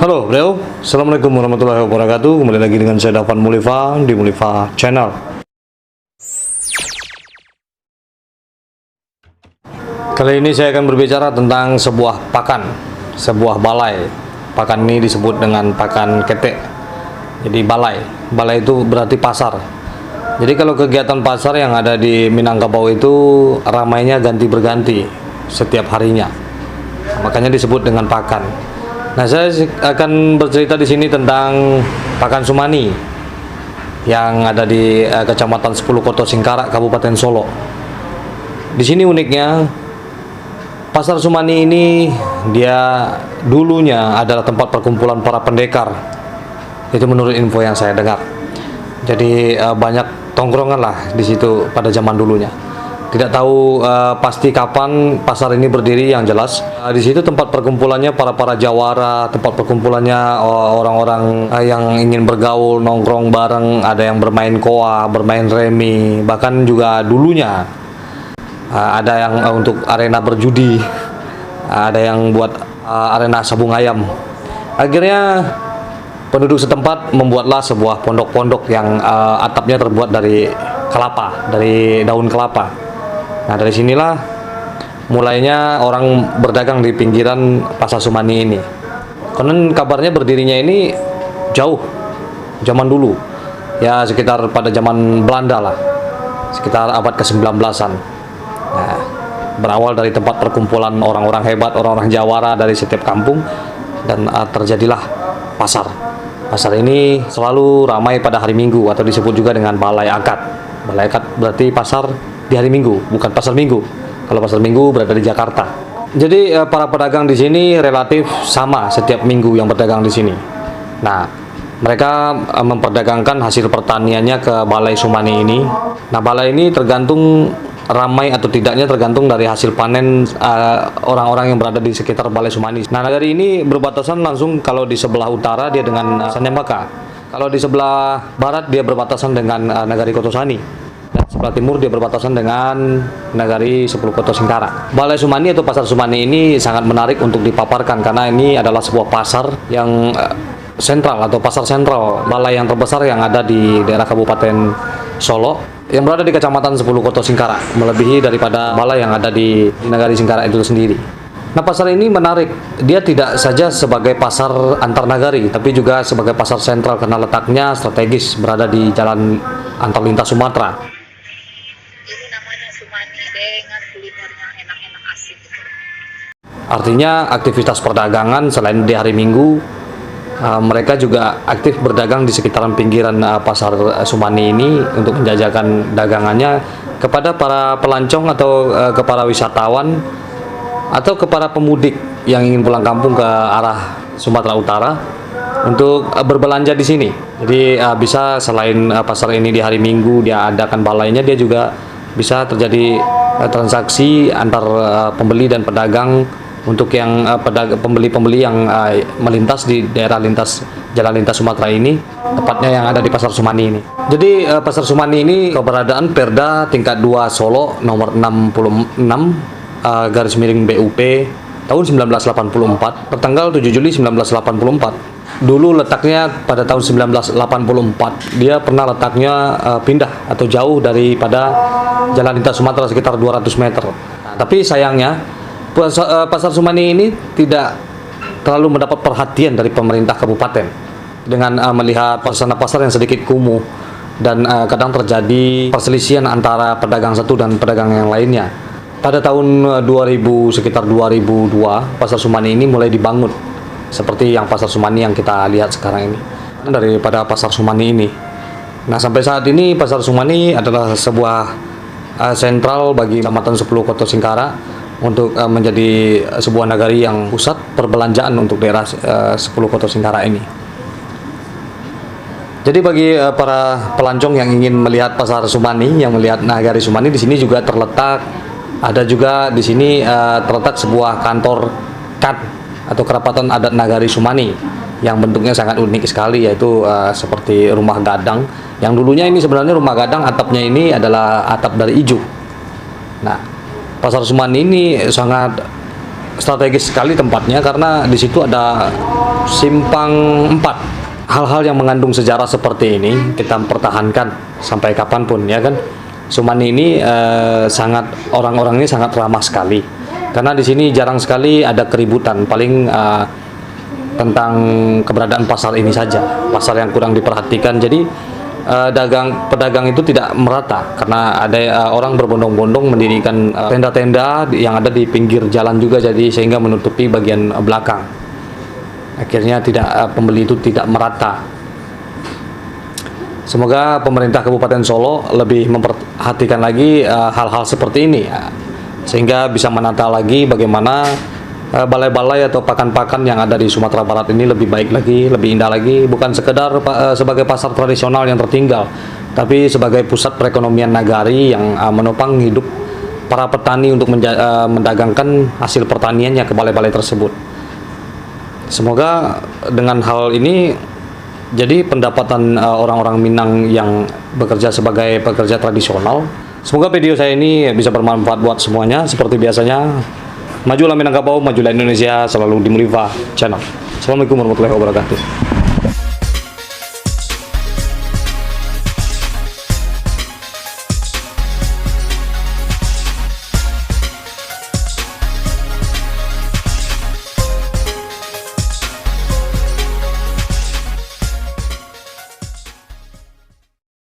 Halo bro, Assalamualaikum warahmatullahi wabarakatuh. Kembali lagi dengan saya Dafan Mulifa di Mulifa Channel. Kali ini saya akan berbicara tentang sebuah pakan, sebuah balai. Pakan ini disebut dengan pakan ketek. Jadi balai itu berarti pasar. Jadi kalau kegiatan pasar yang ada di Minangkabau itu ramainya ganti berganti setiap harinya. Makanya disebut dengan pakan. Nah, saya akan bercerita di sini tentang pakan Sumani yang ada di Kecamatan 10 Koto Singkarak, Kabupaten Solo. Di sini uniknya, Pasar Sumani ini dia dulunya adalah tempat perkumpulan para pendekar. Itu menurut info yang saya dengar. Jadi banyak tongkrongan lah di situ pada zaman dulunya. Tidak tahu pasti kapan pasar ini berdiri yang jelas. Di situ tempat perkumpulannya para jawara, tempat perkumpulannya orang-orang yang ingin bergaul, nongkrong bareng, ada yang bermain koa, bermain remi, bahkan juga dulunya ada yang untuk arena berjudi, ada yang buat arena sabung ayam. Akhirnya penduduk setempat membuatlah sebuah pondok-pondok yang atapnya terbuat dari kelapa, dari daun kelapa. Nah, dari sinilah mulainya orang berdagang di pinggiran Pasar Sumani ini. Konon kabarnya berdirinya ini jauh, zaman dulu. Ya, sekitar pada zaman Belanda lah. Sekitar abad ke-19-an. Nah, berawal dari tempat perkumpulan orang-orang hebat, orang-orang jawara dari setiap kampung. Dan terjadilah pasar. Pasar ini selalu ramai pada hari Minggu atau disebut juga dengan Balai Akad. Balai Akad berarti pasar di hari Minggu, bukan pasar Minggu. Kalau pasar Minggu berada di Jakarta. Jadi para pedagang di sini relatif sama setiap minggu yang berdagang di sini. Nah, mereka memperdagangkan hasil pertaniannya ke Balai Sumani ini. Nah, balai ini tergantung ramai atau tidaknya tergantung dari hasil panen orang-orang yang berada di sekitar Balai Sumani. Nah, nagari ini berbatasan langsung, kalau di sebelah utara dia dengan Sanyambaka. Kalau di sebelah barat dia berbatasan dengan Nagari Kotosani. Dan sebelah timur dia berbatasan dengan Nagari 10 Koto Singkarak. Balai Sumani atau Pasar Sumani ini sangat menarik untuk dipaparkan karena ini adalah sebuah pasar yang sentral atau pasar sentral, balai yang terbesar yang ada di daerah Kabupaten Solo yang berada di Kecamatan 10 Koto Singkarak, melebihi daripada balai yang ada di Nagari Singkarak itu sendiri. Nah, pasar ini menarik. Dia tidak saja sebagai pasar antar nagari, tapi juga sebagai pasar sentral karena letaknya strategis berada di jalan antar lintas Sumatera. Ini namanya Sumani dengan kulinernya enak-enak asik. Artinya aktivitas perdagangan selain di hari Minggu, mereka juga aktif berdagang di sekitaran pinggiran Pasar Sumani ini untuk menjajakan dagangannya kepada para pelancong atau ke para wisatawan atau ke para pemudik yang ingin pulang kampung ke arah Sumatera Utara untuk berbelanja di sini. Jadi bisa selain pasar ini di hari Minggu dia adakan balainya, dia juga bisa terjadi transaksi antar pembeli dan pedagang untuk yang pembeli-pembeli yang melintas di daerah jalan lintas Sumatera ini, tepatnya yang ada di Pasar Sumani ini. Jadi Pasar Sumani ini keberadaan Perda tingkat 2 Solo nomor 66 garis miring BUP tahun 1984 tertanggal 7 Juli 1984. Dulu letaknya pada tahun 1984 dia pernah letaknya pindah atau jauh daripada jalan lintas Sumatera sekitar 200 meter. Nah, tapi sayangnya Pasar Sumani ini tidak terlalu mendapat perhatian dari pemerintah kabupaten dengan melihat pasar yang sedikit kumuh dan kadang terjadi perselisihan antara pedagang satu dan pedagang yang lainnya. Pada tahun 2000, sekitar 2002, Pasar Sumani ini mulai dibangun seperti yang Pasar Sumani yang kita lihat sekarang ini daripada Pasar Sumani ini. Nah, sampai saat ini Pasar Sumani adalah sebuah sentral bagi Kecamatan 10 Koto Singkarak untuk menjadi sebuah nagari yang pusat perbelanjaan untuk daerah 10 Koto Singkarak ini. Jadi bagi para pelancong yang ingin melihat Pasar Sumani, yang melihat Nagari Sumani, di sini juga terletak. Ada juga di sini terletak sebuah kantor KAD atau Kerapatan Adat Nagari Sumani yang bentuknya sangat unik sekali, yaitu seperti rumah gadang. Yang dulunya ini sebenarnya rumah gadang, atapnya ini adalah atap dari ijuk. Nah, Pasar Sumani ini sangat strategis sekali tempatnya karena di situ ada simpang 4. Hal-hal yang mengandung sejarah seperti ini kita pertahankan sampai kapanpun, ya kan. Sumani ini sangat, orang-orangnya sangat ramah sekali karena di sini jarang sekali ada keributan, paling tentang keberadaan pasar ini saja, pasar yang kurang diperhatikan. Jadi pedagang itu tidak merata karena ada orang berbondong-bondong mendirikan tenda-tenda yang ada di pinggir jalan juga, jadi sehingga menutupi bagian belakang. Akhirnya pembeli itu tidak merata. Semoga pemerintah Kabupaten Solo lebih memperhatikan lagi hal-hal seperti ini, ya, sehingga bisa menata lagi bagaimana balai-balai atau pakan-pakan yang ada di Sumatera Barat ini lebih baik lagi, lebih indah lagi, bukan sekedar sebagai pasar tradisional yang tertinggal, tapi sebagai pusat perekonomian nagari yang menopang hidup para petani untuk mendagangkan hasil pertaniannya ke balai-balai tersebut. Semoga dengan hal ini jadi pendapatan orang-orang Minang yang bekerja sebagai pekerja tradisional. Semoga video saya ini bisa bermanfaat buat semuanya. Seperti biasanya, majulah Minangkabau, majulah Indonesia, selalu di Muliva Channel. Assalamualaikum warahmatullahi wabarakatuh.